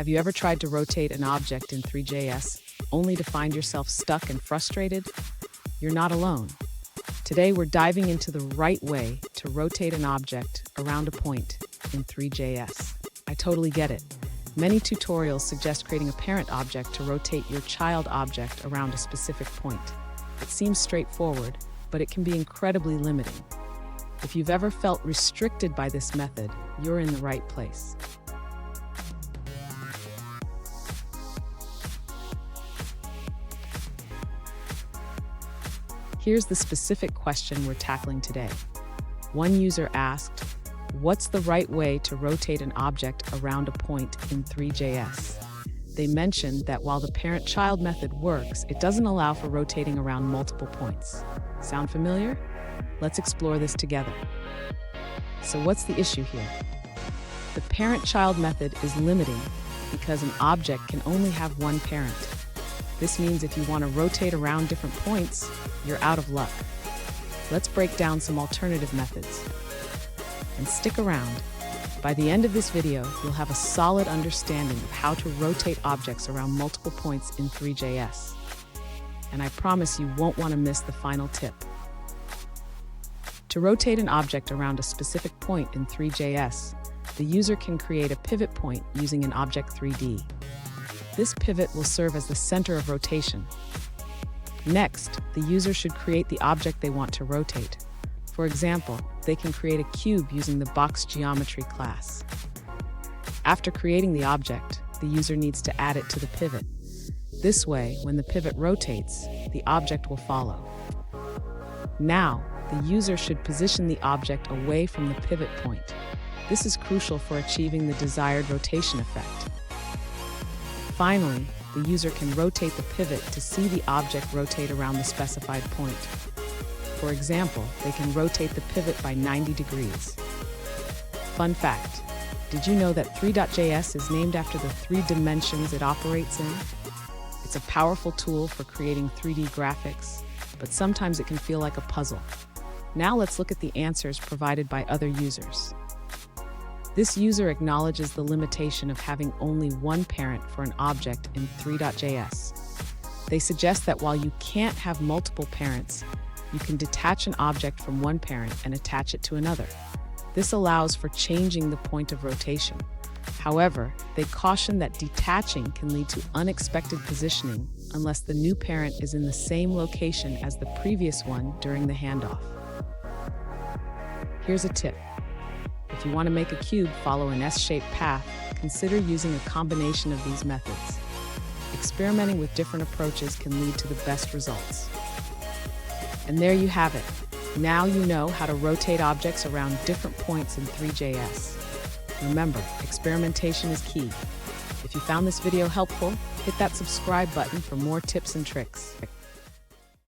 Have you ever tried to rotate an object in Three.js only to find yourself stuck and frustrated? You're not alone. Today we're diving into the right way to rotate an object around a point in Three.js. I totally get it. Many tutorials suggest creating a parent object to rotate your child object around a specific point. It seems straightforward, but it can be incredibly limiting. If you've ever felt restricted by this method, you're in the right place. Here's the specific question we're tackling today. One user asked, what's the right way to rotate an object around a point in Three.js? They mentioned that while the parent-child method works, it doesn't allow for rotating around multiple points. Sound familiar? Let's explore this together. So what's the issue here? The parent-child method is limiting because an object can only have one parent. This means if you want to rotate around different points, you're out of luck. Let's break down some alternative methods. And stick around. By the end of this video, you'll have a solid understanding of how to rotate objects around multiple points in Three.js. And I promise you won't want to miss the final tip. To rotate an object around a specific point in Three.js, the user can create a pivot point using an object 3D. This pivot will serve as the center of rotation. Next, the user should create the object they want to rotate. For example, they can create a cube using the box geometry class. After creating the object, the user needs to add it to the pivot. This way, when the pivot rotates, the object will follow. Now, the user should position the object away from the pivot point. This is crucial for achieving the desired rotation effect. Finally, the user can rotate the pivot to see the object rotate around the specified point. For example, they can rotate the pivot by 90 degrees. Fun fact, did you know that Three.js is named after the 3 dimensions it operates in? It's a powerful tool for creating 3D graphics, but sometimes it can feel like a puzzle. Now let's look at the answers provided by other users. This user acknowledges the limitation of having only one parent for an object in Three.js. They suggest that while you can't have multiple parents, you can detach an object from one parent and attach it to another. This allows for changing the point of rotation. However, they caution that detaching can lead to unexpected positioning unless the new parent is in the same location as the previous one during the handoff. Here's a tip. If you want to make a cube follow an S-shaped path, consider using a combination of these methods. Experimenting with different approaches can lead to the best results. And there you have it. Now you know how to rotate objects around different points in Three.js. Remember, experimentation is key. If you found this video helpful, hit that subscribe button for more tips and tricks.